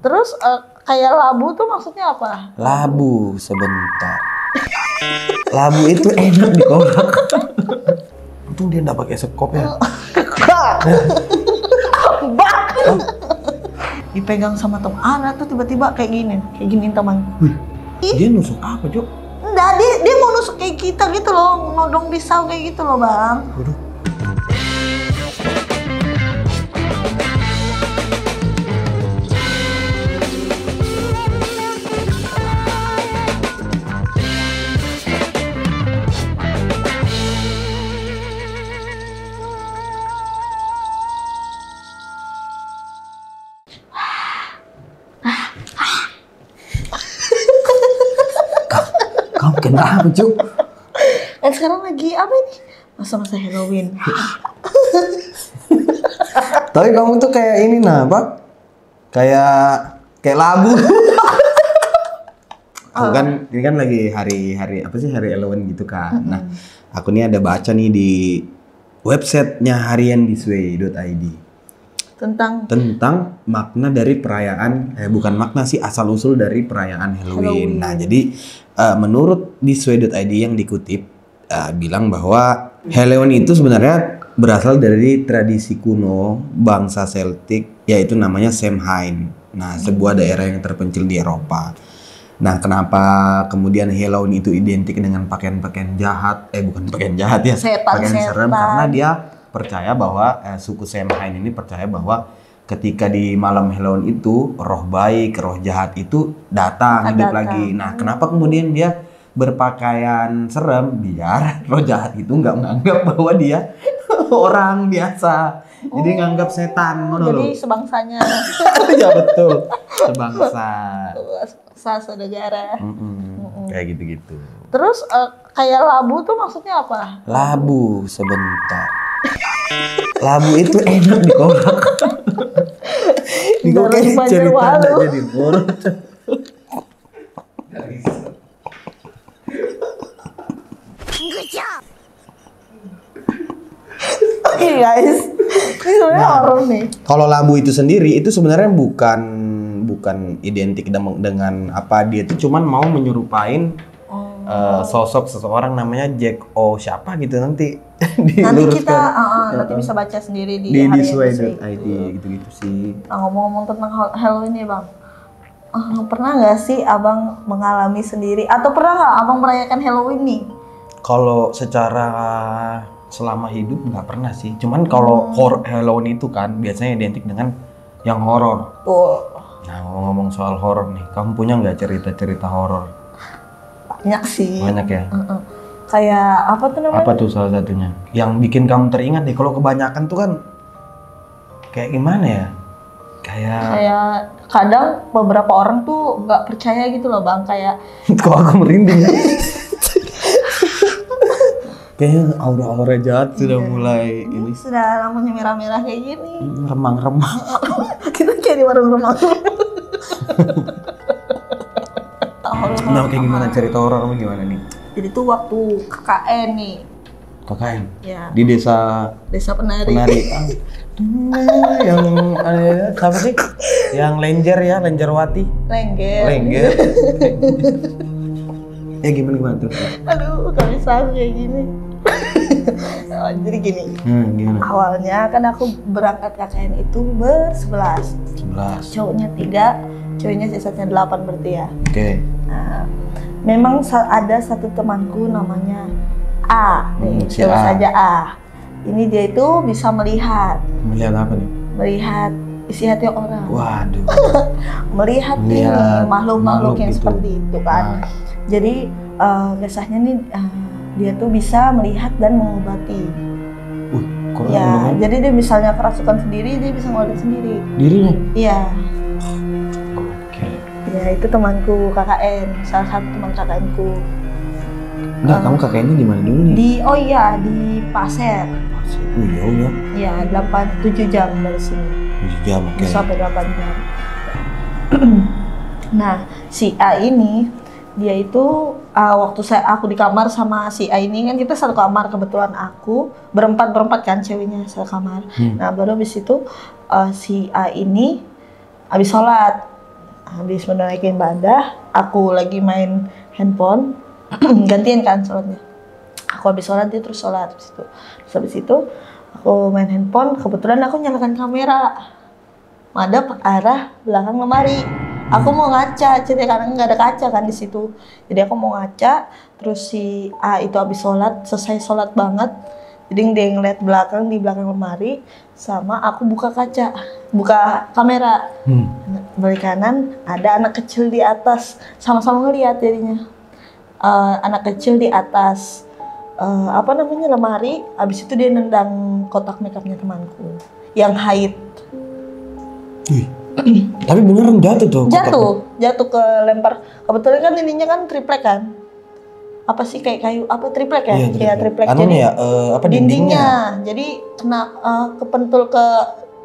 Terus kayak labu tuh maksudnya apa? Labu sebentar. Labu itu enak dikolak. Untung dia nggak pakai sekop ya. Bak. Dipegang sama teman Ara tuh tiba-tiba kayak gini teman. Dia nusuk apa, Jok? Enggak, dia mau nusuk kayak kita gitu loh, nodong pisau kayak gitu loh, Bang. Waduh. Kamu kenapa, Cuk? Sekarang lagi apa ini? Masa-masa Halloween. Tapi kamu tuh kayak ini apa? Kayak labu. Aku kan ini kan lagi hari apa sih, hari Halloween gitu kan. Nah, aku nih ada baca nih di websitenya hariandisway.id tentang makna dari perayaan, bukan makna sih, asal-usul dari perayaan Halloween. Nah, jadi menurut disway.id yang dikutip bilang bahwa Halloween itu sebenarnya berasal dari tradisi kuno bangsa Celtic, yaitu namanya Samhain. Nah, sebuah daerah yang terpencil di Eropa. Nah, kenapa kemudian Halloween itu identik dengan pakaian-pakaian jahat? Bukan pakaian jahat ya, pakaian serem, karena dia percaya bahwa suku Samhain ini percaya bahwa ketika di malam Halloween itu roh baik, roh jahat itu datang hidup lagi. Nah, kenapa kemudian dia berpakaian serem? Biar roh jahat itu nggak menganggap bahwa dia orang biasa. Jadi nganggap setan. Jadi sebangsanya. Ya betul, sebangsa. Saudara. Kayak gitu-gitu. Terus kayak labu tuh maksudnya apa? Labu sebentar. Labu itu enak dikolak. Dikolak cerita nggak jadi horor. Oke guys, ini sebenarnya horor nih. Kalau labu itu sendiri itu sebenarnya bukan identik dengan apa, dia itu cuman mau menyerupain sosok seseorang namanya Jack O siapa gitu. Nanti kita nanti bisa baca sendiri di disway.id gitu-gitu sih. Nah, ngomong-ngomong tentang Halloween nih Bang, pernah nggak sih Abang mengalami sendiri atau pernah nggak Abang merayakan Halloween nih? Kalau secara selama hidup nggak pernah sih. Cuman kalau Halloween itu kan biasanya identik dengan yang horor. Nah, ngomong-ngomong soal horor nih, kamu punya nggak cerita-cerita horor? Banyak sih. Banyak ya? Kayak apa tuh namanya? Apa tuh salah satunya? Yang bikin kamu teringat nih, kalau kebanyakan tuh kan kayak gimana ya? Kayak kadang beberapa orang tuh nggak percaya gitu loh Bang, kayak kok aku merinding ya? Kayaknya aura-aura jahat sudah mulai ini. Sudah lampunya merah-merah kayak gini. Remang-remang. Kita kayak di warung remang. Nah, kayak gimana cerita horor kamu gimana nih? Jadi tuh waktu KKN nih. KKN? Ya. Di desa Penari. Yang apa sih? Yang Lenjerwati. Lengger. Gimana terus? Aduh, gak bisa kayak gini. Jadi gini. Gimana? Awalnya kan aku berangkat KKN itu ber-11. Cowoknya 3, cowoknya sisanya 8 berarti ya. Oke. Nah, memang ada satu temanku namanya A, nih, si terus A. aja A. Ini dia itu bisa melihat. Melihat apa nih? Melihat isi hati orang. Waduh. melihat ini makhluk-makhluk yang gitu. seperti itu kan. Jadi kisahnya nih dia tuh bisa melihat dan mengobati. Ya, jadi dia misalnya kerasukan sendiri, dia bisa ngobati sendiri. Dirinya? Iya. Oke. Ya, itu temanku KKN, salah satu teman KKN-ku. Enggak, kamu KKN-nya di mana dulu nih? Di Pasir. Jauh ya? Ya, 7 jam dari sini. 7 jam, oke. Sampai 8 jam. Nah, si A ini dia itu waktu aku di kamar sama si A ini kan kita satu kamar, kebetulan aku berempat kan ceweknya satu kamar. Nah, baru habis itu si A ini habis sholat Habis menunaikan ibadah, aku lagi main handphone, gantian kan sholatnya. Aku habis sholat, dia terus sholat. Habis itu aku main handphone, kebetulan aku nyalakan kamera, madep arah belakang lemari. Aku mau ngaca, jadi karena nggak ada kaca kan di situ. Jadi aku mau ngaca, terus si A itu habis sholat, selesai sholat banget. Jadi dia ngeliat belakang di belakang lemari, sama aku buka kaca, buka kamera. Balik kanan ada anak kecil di atas, sama-sama ngeliat jadinya. Anak kecil di atas lemari. Abis itu dia nendang kotak makeupnya temanku yang haid. Tapi beneran jatuh tuh? Jatuh ke lempar. Kebetulan kan ininya kan triplek kan? Apa sih kayak kayu? Apa triplek ya? Iya triplek. Jadi dindingnya. Jadi kena kepentul ke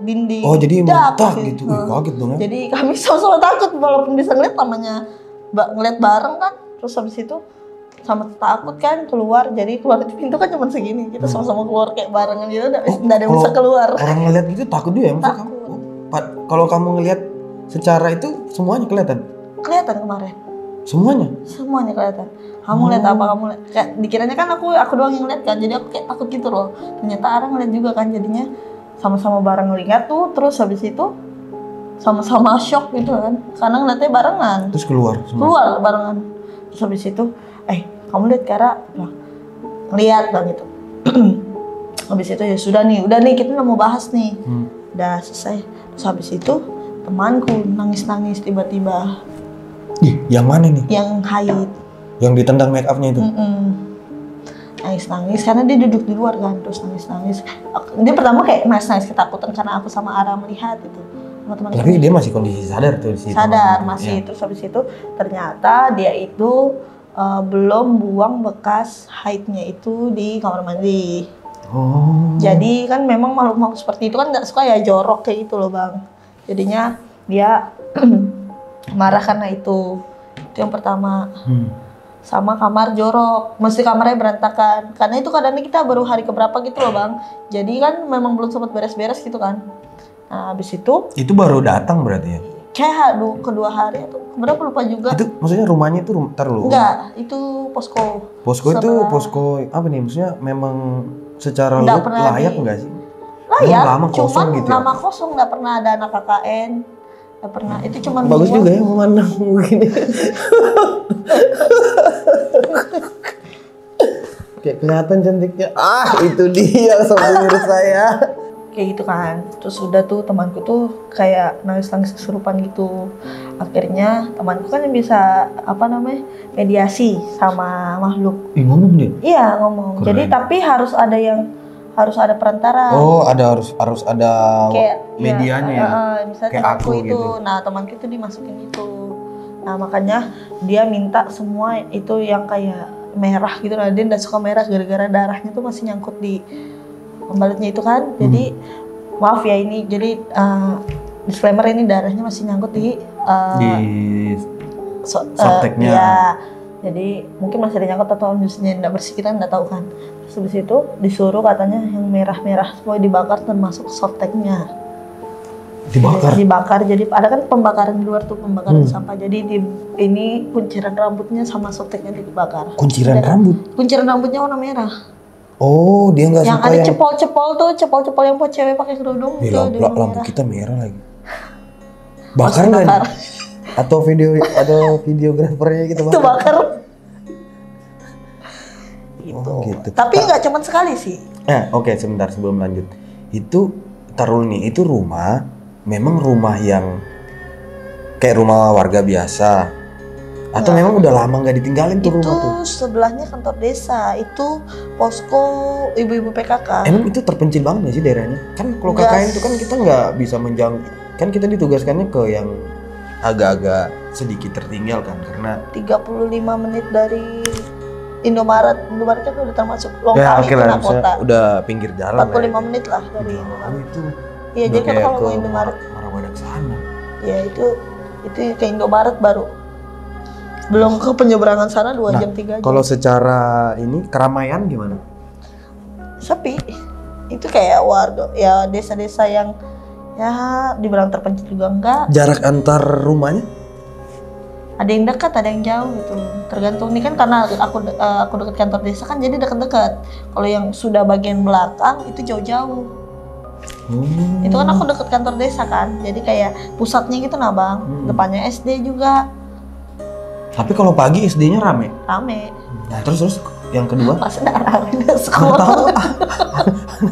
dinding. Oh jadi meletak gitu. Kaget dong ya. Jadi kami sama-sama takut walaupun bisa ngeliat namanya ngeliat bareng kan. Terus habis itu sama takut kan keluar. Jadi keluar itu pintu kan cuma segini. Kita sama-sama keluar kayak barengan gitu. Nggak ada yang bisa keluar. Orang ngeliat gitu takut dia ya? Takut. Kalau kamu ngelihat secara itu semuanya kelihatan? Kelihatan kemarin. Semuanya? Semuanya kelihatan. Kamu lihat apa? Kamu lihat? Kayak dikiranya kan aku doang yang lihat kan. Jadi aku kayak takut gitu loh. Ternyata Ara ngeliat juga kan. Jadinya sama-sama bareng ngeliat tuh. Terus habis itu sama-sama shock gitu kan. Karena ngeliatnya barengan. Terus keluar semua? Keluar barengan. Terus habis itu, kamu lihat Kara? Ngeliat bang gitu. Habis itu ya udah nih kita mau bahas nih. Udah selesai. Terus habis itu temanku nangis-nangis tiba-tiba. Yang mana nih? Yang haid. Yang ditendang make upnya itu? Nangis-nangis karena dia duduk di luar kan, terus nangis-nangis. Dia pertama kayak nangis-nangis ketakutan karena aku sama Ara melihat itu. Tapi dia masih kondisi sadar tuh sih. Sadar masih. Ya. Terus habis itu ternyata dia itu belum buang bekas haidnya itu di kamar mandi. Jadi kan memang makhluk-makhluk seperti itu kan nggak suka ya jorok kayak gitu loh bang. Jadinya dia marah karena itu yang pertama. Sama kamar jorok, mesti kamarnya berantakan. Karena itu kadang kita baru hari keberapa gitu loh bang. Jadi kan memang belum sempat beres-beres gitu kan. Nah habis itu baru datang berarti ya? Kayak kedua hari atau berapa lupa juga. Itu maksudnya rumahnya itu Enggak, itu posko. Posko itu posko apa nih? Maksudnya memang secara layak nggak sih? Layak, lama kosong cuman gitu nama kosong, nggak pernah ada anak KKN, nggak pernah. Itu cuman bagus juga ya memandang begini. Kayak kelihatan cantiknya. Itu dia sobat saya. Kayak gitu kan. Terus udah tuh temanku tuh kayak nangis-nangis kesurupan gitu. Akhirnya temanku kan yang bisa mediasi sama makhluk. Ngomong dia? Iya ngomong. Keren. Jadi tapi harus ada perantara. Harus ada kayak medianya ya. Misalnya kayak temanku itu. Gitu. Nah temanku itu dimasukin itu. Nah makanya dia minta semua itu yang kayak merah gitu. Nah dia nggak suka merah gara-gara darahnya tuh masih nyangkut di pembalutnya itu kan. Jadi maaf ya ini jadi disclaimer ini darahnya masih nyangkut di softteknya. Ya, jadi mungkin masih ada nyangkut atau misalnya tidak bersih kita nggak tahu kan. Terus habis itu disuruh katanya yang merah-merah semua dibakar termasuk softteknya. Dibakar. Jadi ada kan pembakaran di luar tuh pembakaran sampah. Jadi ini kunciran rambutnya sama softteknya dibakar. Kunciran rambut? Kunciran rambutnya warna merah. Oh, dia nggak suka yang ada cepol-cepol tuh, cepol-cepol yang buat cewek pakai kerudung. Lampu kita merah lagi. Bakar nggak? Atau videografernya kita bakar? Itu bakar. Gitu. Tapi nggak cuma sekali sih. Oke, sebentar sebelum lanjut. Itu taruh nih, itu memang rumah yang kayak rumah warga biasa. Atau memang udah lama nggak ditinggalin tuh rumah tuh? Itu sebelahnya kantor desa, itu posko ibu-ibu PKK. Emang itu terpencil banget nggak sih daerahnya? Kan kalau KKN itu kan kita nggak bisa menjangkau, kan kita ditugaskannya ke yang agak-agak sedikit tertinggal kan, karena 35 menit dari Indomaret kan udah termasuk Longkali tengah kota. Udah pinggir jalan 45 menit lah dari Indomaret. Itu. Iya, jadi kalau mau Indomaret Marawadak sana. Ya itu ke Indomaret baru. Belum ke penyeberangan sana 2 jam 3 jam. Kalau secara ini keramaian gimana? Sepi. Itu kayak warga ya desa-desa yang ya dibilang terpencil juga enggak. Jarak antar rumahnya? Ada yang dekat, ada yang jauh gitu. Tergantung nih kan karena aku dekat kantor desa kan jadi dekat-dekat. Kalau yang sudah bagian belakang itu jauh-jauh. Itu kan aku dekat kantor desa kan. Jadi kayak pusatnya gitu nah Bang. Depannya SD juga. Tapi kalau pagi SD-nya rame. Rame. Nah, terus yang kedua? Pas udah rame di Aku sekolah. tahu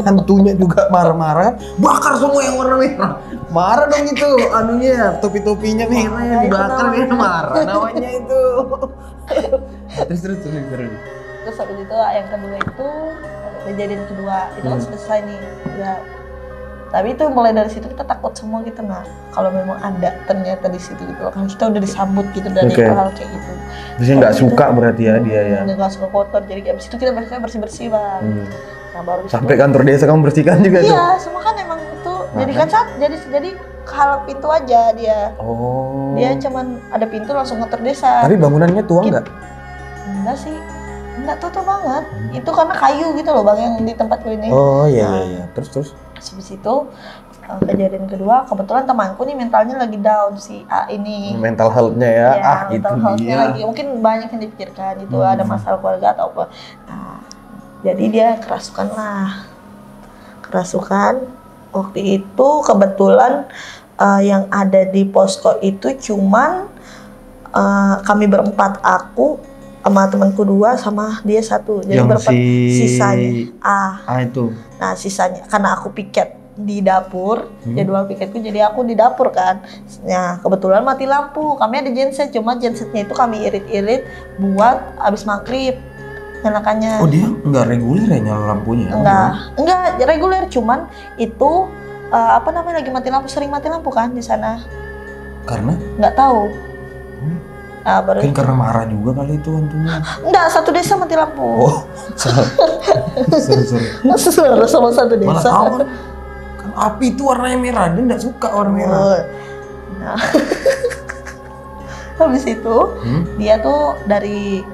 hantunya juga marah-marah, bakar semua yang warna merah. Marah dong itu, anunya, topi-topinya merah yang dibakar dia marah namanya itu. terus. Terus habis itu yang kedua itu kejadian kedua itu kan selesai nih. Udah. Tapi itu mulai dari situ kita takut semua gitu nah. Kalau memang ada ternyata di situ gitu kan kita udah disambut gitu dari hal kayak gitu. Terus nggak suka berarti ya dia ya. Nggak suka kotor jadi abis itu kita bersih Bang. Nah baru sampai kantor desa kamu bersihkan juga tuh? Iya, semua kan emang itu jadikan jadi hal pintu aja dia. Oh. Dia cuman ada pintu langsung kantor desa. Tapi bangunannya tua nggak? Enggak sih, enggak tua banget. Itu karena kayu gitu loh Bang yang di tempat ini. Oh iya. Terus. Habis itu kejadian kedua kebetulan temanku nih mentalnya lagi down si A ini. Mental health-nya ya. Mental health-nya lagi mungkin banyak yang dipikirkan itu ada masalah keluarga atau apa. Nah, jadi dia kerasukan waktu itu kebetulan yang ada di posko itu cuman kami berempat, aku sama temanku 2 sama dia 1 jadi yang berempat sisanya itu. Nah sisanya karena aku piket di dapur jadwal piketku jadi aku di dapur kan. Nah kebetulan mati lampu, kami ada genset cuma gensetnya itu kami irit-irit buat abis maghrib nyalakannya. Oh dia nggak reguler ya nyala lampunya? Enggak reguler cuman itu lagi mati lampu, sering mati lampu kan di sana. Karena? Nggak tahu. Nah, baru mungkin karena marah juga kali itu hantunya. Enggak, satu desa mati lampu. Oh, sorry. Sama satu desa. Malah tahu kan api itu warnanya merah, dia nggak suka warna merah. Nah. Habis itu dia tuh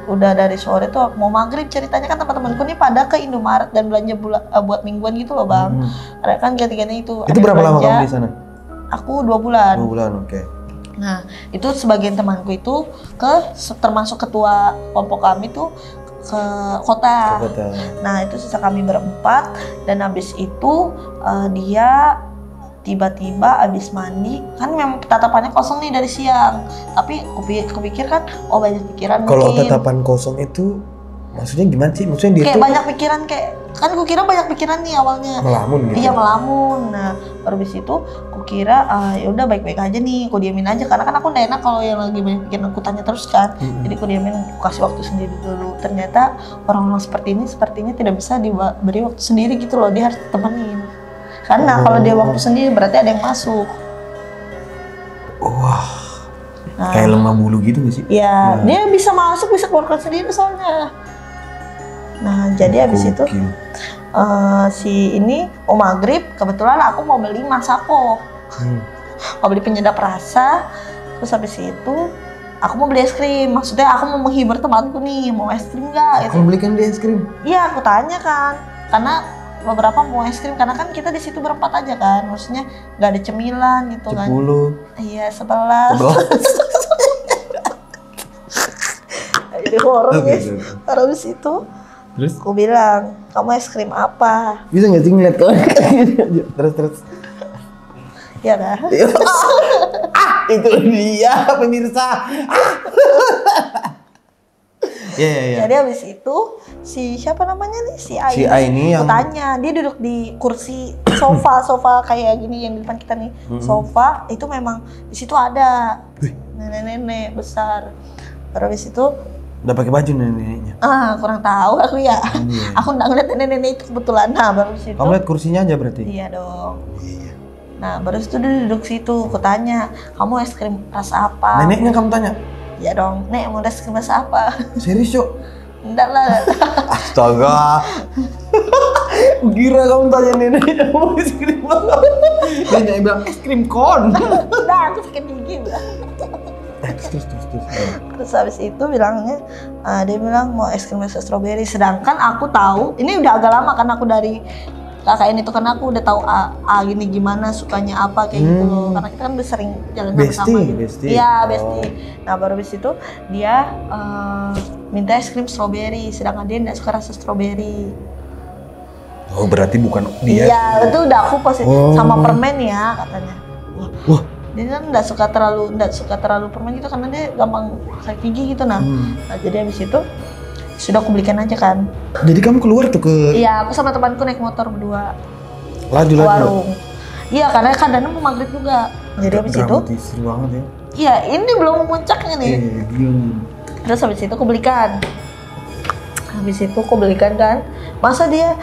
udah dari sore tuh mau maghrib ceritanya kan teman-temanku nih pada ke Indomaret dan belanja buat mingguan gitu loh Bang. Ada kan ganti-ganti itu. Itu berapa lama kamu di sana? Aku 2 bulan. 2 bulan, oke. Nah itu sebagian temanku itu termasuk ketua kelompok kami tuh ke kota. Nah itu sisa kami berempat dan habis itu dia tiba-tiba abis mandi kan memang tatapannya kosong nih dari siang tapi kepikir kan banyak pikiran. Kalau tatapan kosong itu maksudnya gimana sih? Maksudnya dia kayak banyak pikiran kan kukira banyak pikiran nih awalnya. Melamun gitu. Iya melamun. Nah baru abis itu kukira ya udah baik-baik aja nih, aku diamin aja karena kan aku nggak enak kalau yang lagi banyak pikiran aku tanya terus kan. Jadi aku diamin, aku kasih waktu sendiri dulu. Ternyata orang-orang seperti ini sepertinya tidak bisa diberi waktu sendiri gitu loh, dia harus ditemenin. Karena kalau dia waktu sendiri berarti ada yang masuk. Wah. Kayak lemah bulu gitu gak sih? Iya, dia bisa masuk, bisa keluarkan sendiri soalnya. Nah, jadi habis itu si ini mau maghrib, kebetulan aku mau beli masako. Mau beli penyedap rasa. Terus habis itu aku mau beli es krim. Maksudnya aku mau menghibur temanku nih, mau es krim nggak? Kamu belikan dia es krim? Iya, aku tanya kan. Karena beberapa mau es krim karena kan kita di situ berempat aja kan, maksudnya nggak ada cemilan gitu 10. kan. Iya 11. Jadi horor guys. Terus itu terus aku bilang kamu es krim apa? Bisa nggak sih ngeliat kau? terus. Ya dah. Itu dia pemirsa. Iya. Jadi habis itu si siapa namanya nih si A ini yang tanya, dia duduk di kursi sofa kayak gini yang di depan kita nih. Sofa itu memang di situ ada nenek-nenek besar. Baru habis itu udah pakai baju neneknya. Kurang tahu aku ya. Aku nggak ngeliat nenek-nenek itu kebetulan. Nah, baru situ. Kamu lihat kursinya aja berarti? Iya dong. Iya. Nah, baru situ dia duduk situ. Aku tanya, kamu es krim rasa apa? Neneknya kamu tanya? Iya dong. Nek, mau es krim rasa apa? Serius, Cok? Enggak lah. Astaga. Kira kamu tanya neneknya mau es krim apa? Neneknya bilang es krim kon. Udah, aku sakit gigi. Terus habis itu bilangnya, dia bilang mau es krim rasa stroberi. Sedangkan aku tahu, ini udah agak lama kan aku dari kakak ini tuh karena aku udah tahu gini gimana sukanya apa kayak gitu loh, karena kita kan udah sering jalan sama-sama gitu. Bestie. Iya, bestie. Nah baru habis itu dia minta es krim strawberry, sedangkan dia nggak suka rasa strawberry. Oh berarti bukan dia? Iya, itu udah aku pasti sama permen ya katanya. Wah. Dia kan nggak suka terlalu permen gitu karena dia gampang sakit gigi gitu nah. Nah jadi habis itu sudah aku belikan aja kan. Jadi kamu keluar tuh ke? Iya, aku sama temanku naik motor berdua. Laju. Warung. Iya, karena kadang mau maghrib juga. Jadi habis itu. Seru banget ya. Iya, ini belum puncaknya nih. Terus habis itu aku belikan. Kan. Masa dia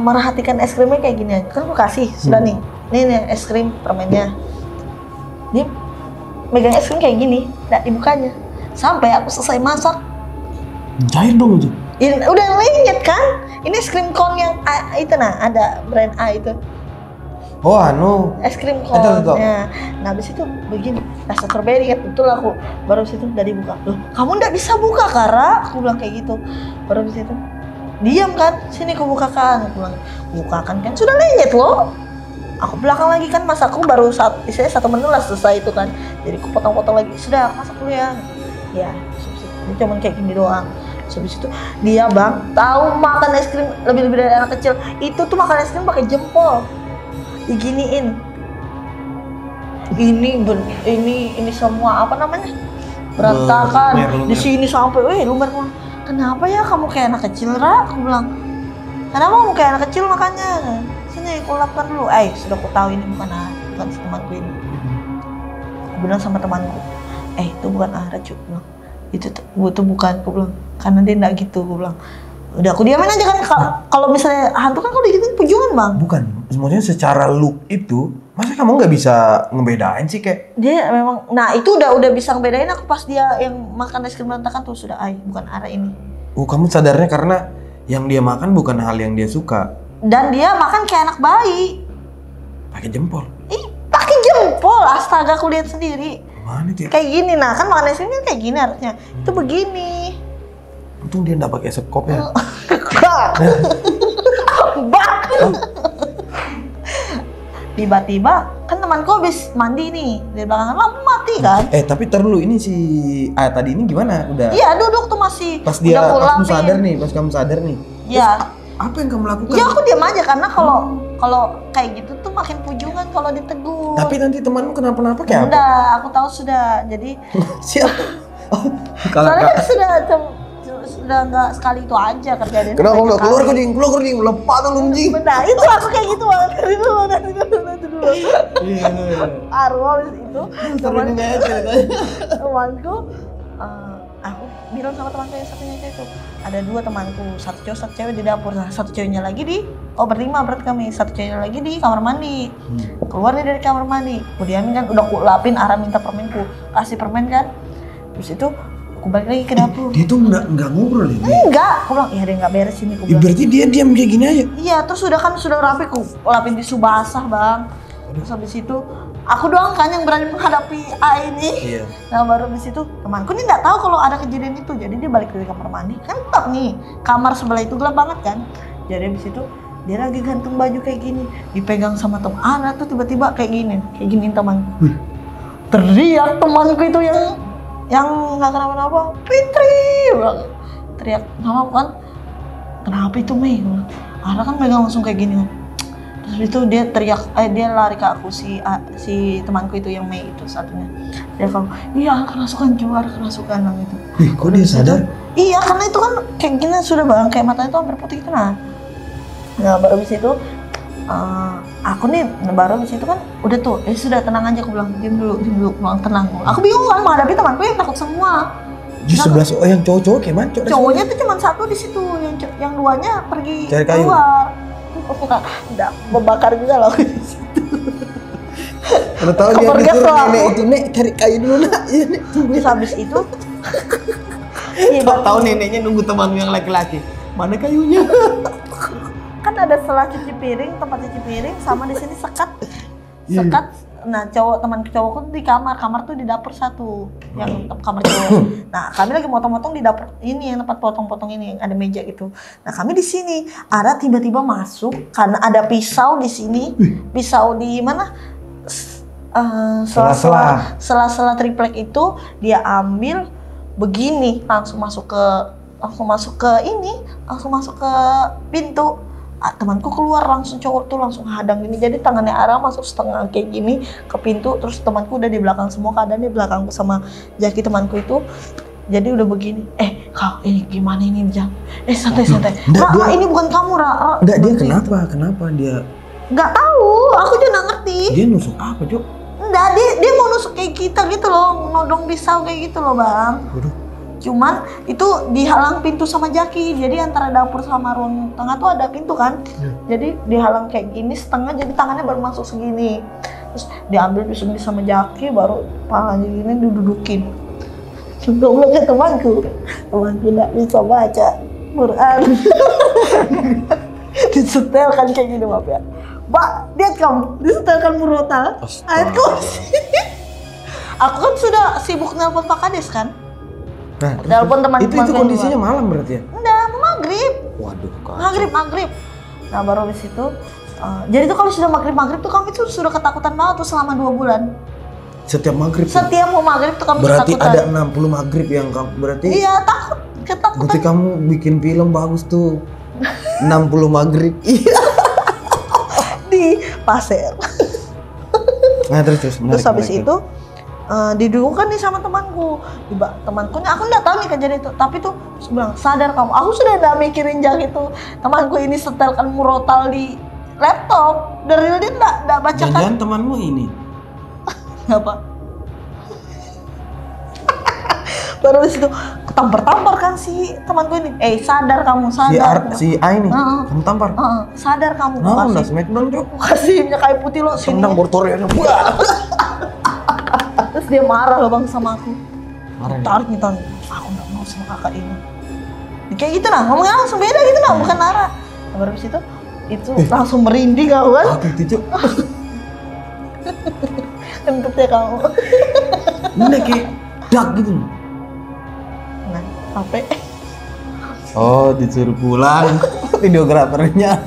merhatikan es krimnya kayak gini aja. Kan aku kasih, sudah nih. Nih es krim permennya. Dia megang es krim kayak gini, nggak dibukanya. Sampai aku selesai masak. Cair dong itu. Udah lenyet kan? Ini es krim cone yang itu nah, ada brand A itu. Oh anu. Es krim cone. Nah, habis itu begini, rasa strawberry kan betul aku. Baru situ udah dibuka. Loh, kamu nggak bisa buka Kara? Aku bilang kayak gitu. Baru habis itu diam kan? Sini aku bukakan. Aku bilang, bukakan kan sudah lenyet loh. Aku belakang lagi kan masakku baru istilahnya 1 menit lah selesai itu kan. Jadi aku potong-potong lagi. Sudah, masak dulu ya. Ya, ini cuma kayak gini doang. Habis itu dia bang tahu makan es krim lebih dari anak kecil. Itu tuh makan es krim pakai jempol. Diginiin. Ini semua apa namanya? Berantakan. Di sini sampai lumer. Kenapa ya kamu kayak anak kecil, Ra? Aku bilang. Kenapa kamu kayak anak kecil makannya? Sini aku lapar dulu. Sudah aku tahu ini bukan si temanku ini. Aku bilang sama temanku, itu bukan Ara, Cuk. Itu bukan, aku bilang. Karena dia enggak gitu, aku bilang. Udah aku diamin aja kan. Kalau misalnya hantu kan kalau digituin pujuan, Bang. Bukan. Maksudnya secara look itu, masa kamu nggak bisa ngebedain sih kayak? Dia memang, nah itu udah bisa ngebedain aku pas dia yang makan es krim berantakan tuh sudah, bukan Ara ini. Kamu sadarnya karena yang dia makan bukan hal yang dia suka. Dan dia makan kayak anak bayi. Pakai jempol. Pakai jempol, astaga aku lihat sendiri. Mana dia? Kayak gini nah, kan makan es krim kan kayak gini harusnya. Itu begini. Untung dia nggak pakai sekop ya. Bak. Tiba-tiba kan temanku habis mandi nih, di belakang lampu mati kan. Tapi dulu ini si tadi ini gimana? Udah. Iya, duduk tuh masih. Pas kamu sadar nih. Iya. Apa yang kamu lakukan? Ya aku diam aja karena kalau kayak gitu tuh makin pujukan kalau ditegur. Tapi nanti temanmu kenapa-napa kayak apa? Udah, aku tahu sudah. Jadi siap. soalnya kan sudah nggak sekali itu aja kerjaan. Kenapa nggak keluar kucing lepas dulu anjing. Benar, itu aku kayak gitu banget dari dulu. Arwah itu temanku, aku bilang sama temanku yang satunya itu ada 2 temanku, satu cowok satu cewek di dapur, satu ceweknya lagi berlima berarti kami, satu ceweknya lagi di kamar mandi. Keluar dari kamar mandi, kemudian kan udah aku lapin, Ara minta permenku, kasih permen kan, terus itu aku balik lagi ke dapur. Dia tuh nggak ngobrol ya? Enggak, aku bilang, dia nggak beres ini. Berarti dia diam kayak gini aja? Iya, terus sudah rapi, aku lapin tisu basah bang. Terus habis itu, aku doang kan yang berani menghadapi ini. Iya. Nah baru habis itu, temanku ini nggak tahu kalau ada kejadian itu. Jadi dia balik dari kamar mandi, kan tak nih, kamar sebelah itu gelap banget kan. Jadi habis itu, dia lagi gantung baju kayak gini, dipegang sama teman Ana tuh tiba-tiba kayak gini temanku. Teriak temanku itu yang nggak kenapa-napa, Fitri, teriak nama kan, kenapa itu Mei? Ara kan megang langsung kayak gini. Terus itu dia teriak, dia lari ke aku si temanku itu yang Mei itu satunya. Dia bilang, iya kerasukan bilang itu. Kok dia sadar? Iya karena itu kan kayak gini sudah bang, kayak matanya tuh hampir putih gitu nah. Nah baru habis itu aku nih baru habis itu kan udah tuh, sudah tenang aja, aku bilang diam dulu, bilang tenang. Aku bingung kan menghadapi temanku yang takut semua. Di sebelah yang cowok-cowok kayak mana? Cowoknya tuh cuma satu di situ, yang 2-nya pergi cari kayu. Keluar. Udah membakar juga loh di situ. Udah tahu dia disuruh nenek itu, Nek cari kayu dulu nak. Iya Nek. Terus habis itu tahu neneknya nunggu temanmu yang laki-laki. Mana kayunya? Kan ada setelah cuci piring, tempat cuci piring sama di sini sekat Nah teman cowokku tuh di kamar tuh di dapur satu, yang kamar cowok. Nah kami lagi motong-motong di dapur ini yang tempat potong-potong ini yang ada meja gitu. Nah kami di sini, Ara tiba-tiba masuk karena ada pisau di sini, pisau di mana? Sela-sela triplek itu dia ambil begini, langsung masuk ke pintu. Temanku keluar langsung, cowok tuh langsung hadang gini, jadi tangannya Ara masuk setengah kayak gini ke pintu, terus temanku udah di belakang semua, keadaan di belakangku sama Jaki temanku itu, jadi udah begini. Kau ini gimana ini Jang? Santai. Ra, ini bukan kamu Ra. Enggak, dia kenapa dia? Nggak tahu, aku juga nggak ngerti. Dia nusuk apa Jok? Enggak, dia mau nusuk kayak kita gitu loh, nodong pisau kayak gitu loh Bang. Waduh. Cuman itu dihalang pintu sama Jaki, jadi antara dapur sama ruang tengah tuh ada pintu kan, jadi dihalang kayak gini setengah, jadi tangannya baru masuk segini, terus diambil pisau sama Jaki, baru palanya gini didudukin. Goblok ke temanku nggak bisa baca Quran, disetelkan kayak gini maaf ya, Mbak, lihat kamu disetelkan murotal ayat kursi. Aku kan sudah sibuk nelpon Pak Kades kan. Nah, telepon teman-teman itu kondisinya malam berarti ya? Enggak, maghrib. Waduh, kacau. Maghrib. Nah baru habis itu, jadi tuh kalau sudah maghrib tuh kami tuh sudah ketakutan banget tuh selama 2 bulan. Setiap maghrib? Setiap mau maghrib tuh kami berarti ketakutan. Berarti ada 60 maghrib yang kamu, berarti? Iya, ketakutan. Berarti kamu bikin film bagus tuh, 60 maghrib. Di pasir. Nah terus habis itu, didukung nih sama temanku, aku nggak tahu nih kejadian itu, tapi tuh bilang sadar kamu, aku sudah nggak mikirin Jaki itu, temanku ini setelkan murotal di laptop, dari dia nggak bacakan. Jangan temanmu ini? Apa? Baru di situ ketampar kan si temanku ini, sadar kamu, sadar. Si A ini, kamu tampar? Sadar kamu. Nah, udah smackdown Jok. Kasih minyak kayu putih lo, sini. Tendang bortoriannya. Terus dia marah loh Bang sama aku. Marah. Tarik nih tangan. Aku nggak mau sama kakak ini. Kayak gitu nah, ngomongnya langsung beda gitu nah, bukan Nara. Nah, baru habis itu langsung merinding aku kan. Apa itu Jok? Kentut ya kamu. Ini kayak dak gitu. Nah, sampai. Oh, disuruh pulang videografernya.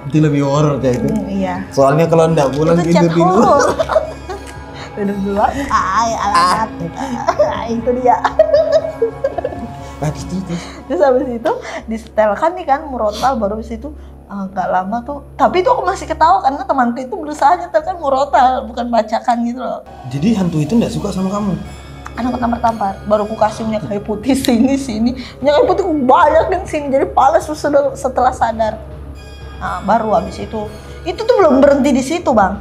Itu lebih horor kayak itu. Iya. Soalnya kalau enggak pulang itu gitu dulu. Duduk dulu. Alamat. Itu dia. Terus habis itu disetelkan nih kan murotal, baru habis itu nggak lama tuh. Tapi itu aku masih ketawa karena temanku itu berusaha nyetelkan murotal, bukan bacakan gitu loh. Jadi hantu itu nggak suka sama kamu? Karena aku tampar-tampar, baru aku kasih minyak kayu putih sini. Minyak kayu putih banyak kan sini, jadi panas setelah sadar. Nah, baru habis itu tuh belum berhenti di situ Bang.